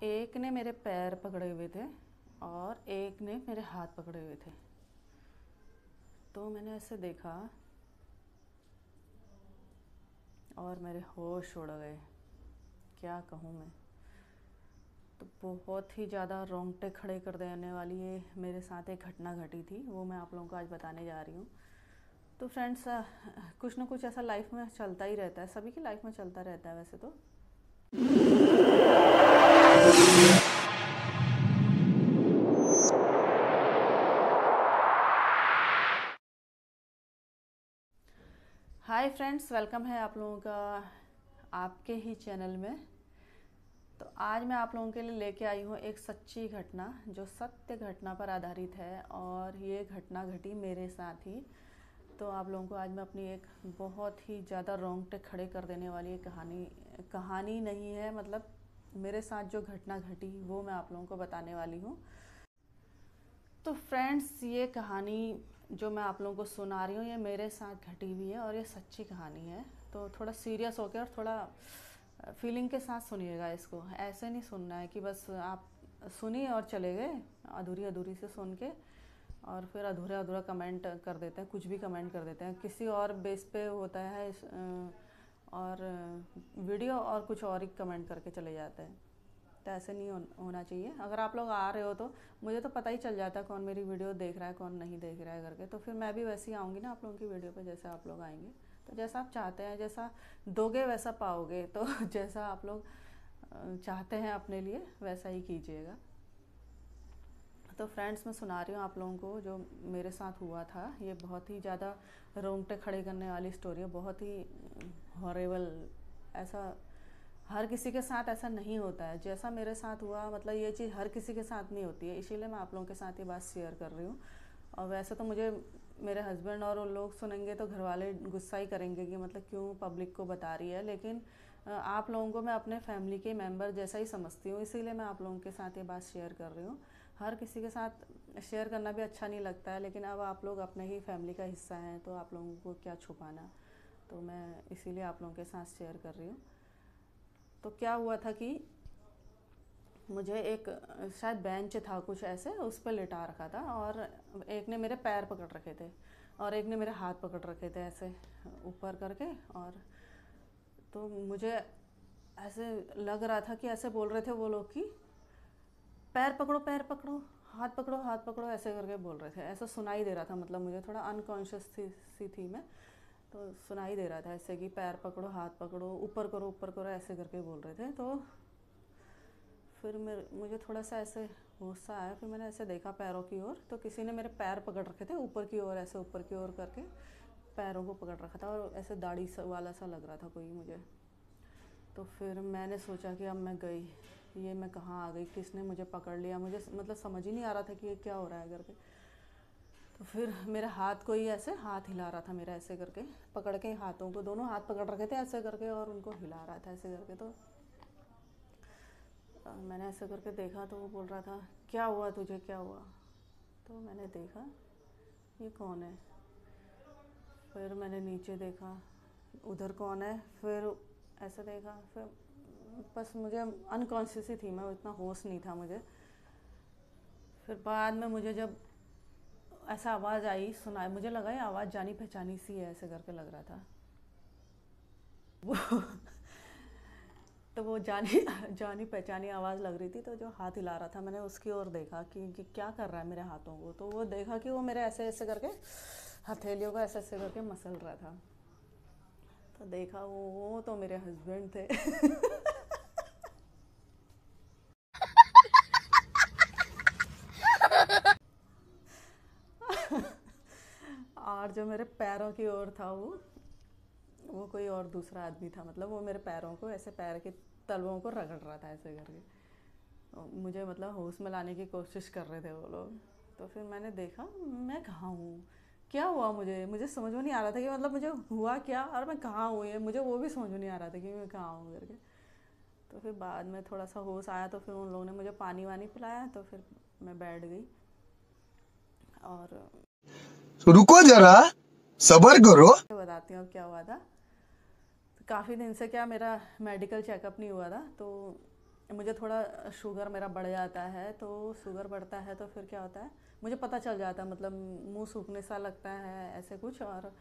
एक ने मेरे पैर पकड़े हुए थे और एक ने मेरे हाथ पकड़े हुए थे। तो मैंने ऐसे देखा और मेरे होश उड़ गए। क्या कहूँ मैं। तो बहुत ही ज़्यादा रोंगटे खड़े कर देने वाली ये मेरे साथ एक घटना घटी थी, वो मैं आप लोगों को आज बताने जा रही हूँ। तो फ्रेंड्स, कुछ ना कुछ ऐसा लाइफ में चलता ही रहता है, सभी की लाइफ में चलता रहता है वैसे तो। हाय फ्रेंड्स, वेलकम है आप लोगों का आपके ही चैनल में। तो आज मैं आप लोगों के लिए लेके आई हूँ एक सच्ची घटना जो सत्य घटना पर आधारित है, और ये घटना घटी मेरे साथ ही। तो आप लोगों को आज मैं अपनी एक बहुत ही ज़्यादा रोंगटे खड़े कर देने वाली एक कहानी नहीं है, मतलब मेरे साथ जो घटना घटी वो मैं आप लोगों को बताने वाली हूँ। तो फ्रेंड्स, ये कहानी जो मैं आप लोगों को सुना रही हूँ ये मेरे साथ घटी हुई है और ये सच्ची कहानी है। तो थोड़ा सीरियस होकर और थोड़ा फीलिंग के साथ सुनिएगा इसको। ऐसे नहीं सुनना है कि बस आप सुनिए और चले गए अधूरी अधूरी से सुन के, और फिर अधूरा अधूरा कमेंट कर देते हैं, कुछ भी कमेंट कर देते हैं, किसी और बेस पे होता है और वीडियो और कुछ और ही कमेंट करके चले जाते हैं। तो ऐसे नहीं होना चाहिए। अगर आप लोग आ रहे हो तो मुझे तो पता ही चल जाता है कौन मेरी वीडियो देख रहा है कौन नहीं देख रहा है करके। तो फिर मैं भी वैसे ही आऊँगी ना आप लोगों की वीडियो पे, जैसे आप लोग आएंगे। तो जैसा आप चाहते हैं, जैसा दोगे वैसा पाओगे। तो जैसा आप लोग चाहते हैं अपने लिए वैसा ही कीजिएगा। तो फ्रेंड्स, मैं सुना रही हूँ आप लोगों को जो मेरे साथ हुआ था। ये बहुत ही ज़्यादा रोंगटे खड़े करने वाली स्टोरी है, बहुत ही हॉरेबल। ऐसा हर किसी के साथ ऐसा नहीं होता है जैसा मेरे साथ हुआ। मतलब ये चीज़ हर किसी के साथ नहीं होती है, इसीलिए मैं आप लोगों के साथ ये बात शेयर कर रही हूँ। और वैसे तो मुझे मेरे हस्बैंड और उन लोग सुनेंगे तो घर वाले गुस्सा ही करेंगे कि मतलब क्यों पब्लिक को बता रही है, लेकिन आप लोगों को मैं अपने फैमिली के मेंबर जैसा ही समझती हूँ, इसीलिए मैं आप लोगों के साथ ये बात शेयर कर रही हूँ। हर किसी के साथ शेयर करना भी अच्छा नहीं लगता है, लेकिन अब आप लोग अपने ही फैमिली का हिस्सा हैं तो आप लोगों को क्या छुपाना। तो मैं इसीलिए आप लोगों के साथ शेयर कर रही हूँ। तो क्या हुआ था कि मुझे एक शायद बेंच था कुछ ऐसे, उस पर लिटा रखा था, और एक ने मेरे पैर पकड़ रखे थे और एक ने मेरे हाथ पकड़ रखे थे ऐसे ऊपर करके। और तो मुझे ऐसे लग रहा था कि ऐसे बोल रहे थे वो लोग कि पैर पकड़ो पैर पकड़ो, हाथ पकड़ो ऐसे करके बोल रहे थे। ऐसा सुनाई दे रहा था, मतलब मुझे थोड़ा अनकॉन्शियस सी थी मैं, तो सुनाई दे रहा था ऐसे कि पैर पकड़ो हाथ पकड़ो ऊपर करो ऐसे करके बोल रहे थे। तो फिर मुझे थोड़ा सा ऐसे होश सा आया, फिर मैंने ऐसे देखा पैरों की ओर, तो किसी ने मेरे पैर पकड़ रखे थे ऊपर की ओर, ऐसे ऊपर की ओर करके पैरों को पकड़ रखा था, और ऐसे दाढ़ी वाला सा लग रहा था कोई मुझे। तो फिर मैंने सोचा कि अब मैं गई, ये मैं कहाँ आ गई, किसने मुझे पकड़ लिया, मुझे मतलब समझ ही नहीं आ रहा था कि ये क्या हो रहा है करके। तो फिर मेरे हाथ को ही ऐसे हाथ हिला रहा था मेरा, ऐसे करके पकड़ के हाथों को, दोनों हाथ पकड़ रखे थे ऐसे करके और उनको हिला रहा था ऐसे करके। तो मैंने ऐसे करके देखा तो वो बोल रहा था क्या हुआ तुझे, क्या हुआ। तो मैंने देखा ये कौन है, फिर मैंने नीचे देखा उधर कौन है, फिर ऐसे देखा, फिर बस मुझे अनकॉन्शियस ही थी मैं, इतना होश नहीं था मुझे। फिर बाद में मुझे जब ऐसा आवाज़ आई सुनाई, मुझे लगा ये आवाज़ जानी पहचानी सी है ऐसे करके लग रहा था वो। तो वो जानी जानी पहचानी आवाज़ लग रही थी, तो जो हाथ हिला रहा था मैंने उसकी ओर देखा कि क्या कर रहा है मेरे हाथों को। तो वो देखा कि वो मेरे ऐसे ऐसे करके हथेलियों को ऐसे ऐसे करके मसल रहा था। तो देखा वो तो मेरे हस्बैंड थे। और जो मेरे पैरों की ओर था वो कोई और दूसरा आदमी था, मतलब वो मेरे पैरों को ऐसे पैर के तलवों को रगड़ रहा था ऐसे करके, मुझे मतलब होश में लाने की कोशिश कर रहे थे वो लोग। तो फिर मैंने देखा मैं कहाँ हूँ, क्या हुआ, मुझे समझ में नहीं आ रहा था कि मतलब मुझे हुआ क्या और मैं कहाँ हूँ, ये मुझे वो भी समझ में नहीं आ रहा था कि मैं कहाँ हूँ करके। तो फिर बाद में थोड़ा सा होश आया, तो फिर उन लोगों ने मुझे पानी वानी पिलाया, तो फिर मैं बैठ गई। और तो रुको जरा, सबर करो। बताती हूँ अब क्या हुआ था। तो काफ़ी दिन से क्या मेरा मेडिकल चेकअप नहीं हुआ था, तो मुझे थोड़ा शुगर मेरा बढ़ जाता है, तो शुगर बढ़ता है तो फिर क्या होता है, मुझे पता चल जाता है, मतलब मुंह सूखने सा लगता है ऐसे कुछ, और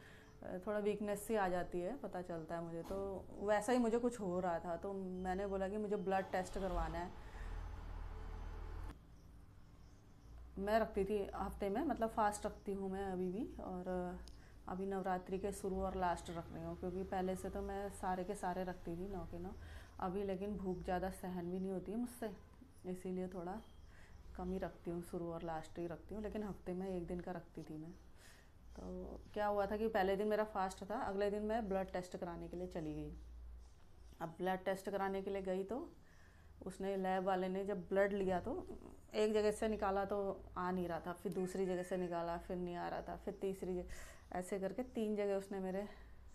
थोड़ा वीकनेस सी आ जाती है, पता चलता है मुझे। तो वैसा ही मुझे कुछ हो रहा था, तो मैंने बोला कि मुझे ब्लड टेस्ट करवाना है। मैं रखती थी हफ्ते में, मतलब फ़ास्ट रखती हूँ मैं अभी भी, और अभी नवरात्रि के शुरू और लास्ट रख रही हूँ, क्योंकि पहले से तो मैं सारे के सारे रखती थी 9 के 9। अभी लेकिन भूख ज़्यादा सहन भी नहीं होती है मुझसे, इसीलिए थोड़ा कम ही रखती हूँ, शुरू और लास्ट ही रखती हूँ, लेकिन हफ्ते में 1 दिन का रखती थी मैं। तो क्या हुआ था कि पहले दिन मेरा फास्ट था, अगले दिन मैं ब्लड टेस्ट कराने के लिए चली गई। अब ब्लड टेस्ट कराने के लिए गई तो उसने, लैब वाले ने जब ब्लड लिया तो एक जगह से निकाला तो आ नहीं रहा था, फिर दूसरी जगह से निकाला फिर नहीं आ रहा था, फिर तीसरी जगह, ऐसे करके 3 जगह उसने मेरे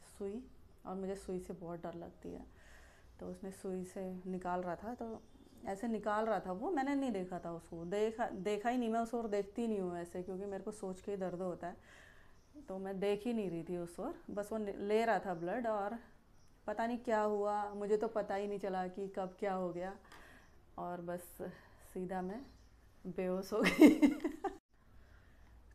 सुई, और मुझे सुई से बहुत डर लगती है, तो उसने सुई से निकाल रहा था, तो ऐसे निकाल रहा था वो, मैंने नहीं देखा था उसको, देखा ही नहीं मैं उसको, और देखती नहीं हूँ ऐसे, क्योंकि मेरे को सोच के ही दर्द होता है, तो मैं देख ही नहीं रही थी उस ओर, बस वो ले रहा था ब्लड, और पता नहीं क्या हुआ, मुझे तो पता ही नहीं चला कि कब क्या हो गया, और बस सीधा मैं बेहोश हो गई।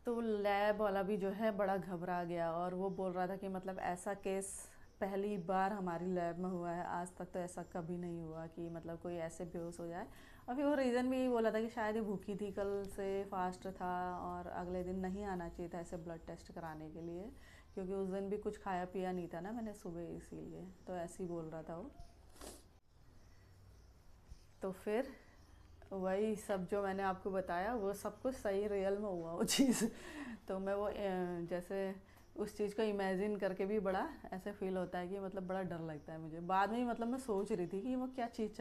तो लैब वाला भी जो है बड़ा घबरा गया, और वो बोल रहा था कि मतलब ऐसा केस पहली बार हमारी लैब में हुआ है, आज तक तो ऐसा कभी नहीं हुआ कि मतलब कोई ऐसे बेहोश हो जाए। और फिर वो रीज़न भी यही बोला था कि शायद ये भूखी थी, कल से फास्ट था, और अगले दिन नहीं आना चाहिए था ऐसे ब्लड टेस्ट कराने के लिए, क्योंकि उस दिन भी कुछ खाया पिया नहीं था ना मैंने सुबह, इसीलिए तो ऐसे ही बोल रहा था वो। तो फिर वही सब जो मैंने आपको बताया वो सब कुछ सही रियल में हुआ वो चीज़। तो मैं वो जैसे उस चीज़ को इमेजिन करके भी बड़ा ऐसे फील होता है कि मतलब बड़ा डर लगता है मुझे। बाद में ही मतलब मैं सोच रही थी कि वो क्या चीज़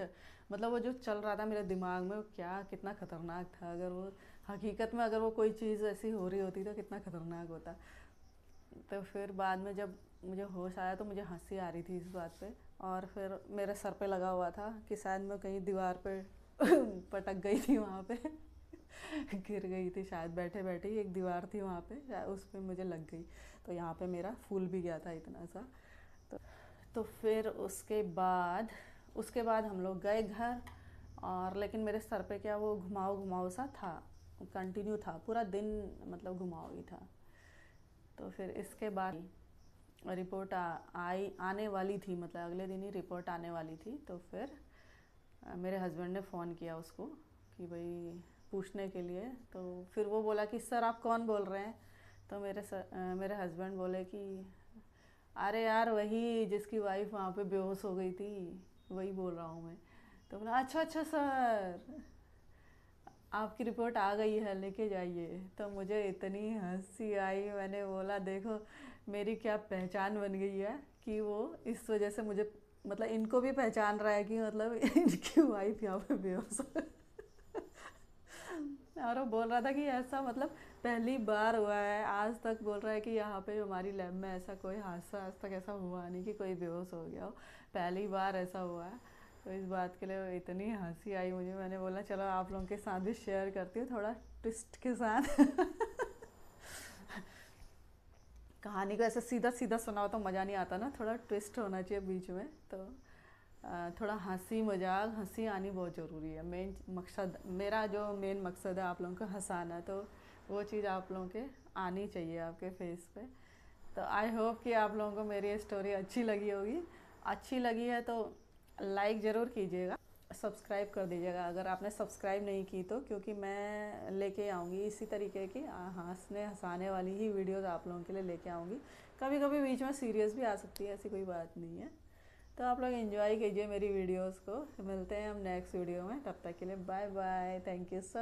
मतलब वो जो चल रहा था मेरे दिमाग में, वो क्या कितना ख़तरनाक था, अगर वो हकीकत में अगर वो कोई चीज़ ऐसी हो रही होती तो कितना ख़तरनाक होता। तो फिर बाद में जब मुझे होश आया तो मुझे हंसी आ रही थी इस बात पे, और फिर मेरे सर पे लगा हुआ था कि शायद मैं कहीं दीवार पे पटक गई थी वहाँ पे। गिर गई थी शायद, बैठे बैठे ही एक दीवार थी वहाँ पे, उस पर मुझे लग गई, तो यहाँ पे मेरा फूल भी गया था इतना सा। तो फिर उसके बाद हम लोग गए घर, और लेकिन मेरे सर पे क्या वो घुमाव घुमाव सा था, कंटिन्यू था पूरा दिन, मतलब घुमाव ही था। तो फिर इसके बाद रिपोर्ट आई आने वाली थी, मतलब अगले दिन ही रिपोर्ट आने वाली थी। तो फिर मेरे हस्बैंड ने फ़ोन किया उसको कि भाई पूछने के लिए, तो फिर वो बोला कि सर आप कौन बोल रहे हैं। तो मेरे हस्बैंड बोले कि अरे यार वही जिसकी वाइफ वहाँ पे बेहोश हो गई थी, वही बोल रहा हूँ मैं। तो बोला अच्छा अच्छा सर, आपकी रिपोर्ट आ गई है, लेके जाइए। तो मुझे इतनी हंसी आई, मैंने बोला देखो मेरी क्या पहचान बन गई है, कि वो इस वजह से मुझे, मतलब इनको भी पहचान रहा है कि मतलब इनकी वाइफ यहाँ पे बेहोश हो। और वो बोल रहा था कि ऐसा मतलब पहली बार हुआ है, आज तक बोल रहा है कि यहाँ पे हमारी लैब में ऐसा कोई हादसा आज तक ऐसा हुआ नहीं कि कोई बेहोश हो गया हो, पहली बार ऐसा हुआ है। तो इस बात के लिए इतनी हंसी आई मुझे, मैंने बोला चलो आप लोगों के साथ भी शेयर करती हूँ थोड़ा ट्विस्ट के साथ। कहानी को ऐसे सीधा सीधा सुनाओ तो मज़ा नहीं आता ना, थोड़ा ट्विस्ट होना चाहिए बीच में। तो थोड़ा हंसी मजाक, हंसी आनी बहुत ज़रूरी है। मेन मकसद मेरा, जो मेन मकसद है आप लोगों को हंसाना, तो वो चीज़ आप लोगों के आनी चाहिए आपके फेस पे। तो आई होप कि आप लोगों को मेरी स्टोरी अच्छी लगी होगी। अच्छी लगी है तो लाइक ज़रूर कीजिएगा, सब्सक्राइब कर दीजिएगा अगर आपने सब्सक्राइब नहीं की तो, क्योंकि मैं लेके आऊँगी इसी तरीके की हंसने हंसाने वाली ही वीडियोस आप लोगों के लिए लेके आऊँगी। कभी कभी बीच में सीरियस भी आ सकती है, ऐसी कोई बात नहीं है। तो आप लोग एंजॉय कीजिए मेरी वीडियोस को। मिलते हैं हम नेक्स्ट वीडियो में, तब तक के लिए bye bye, thank you so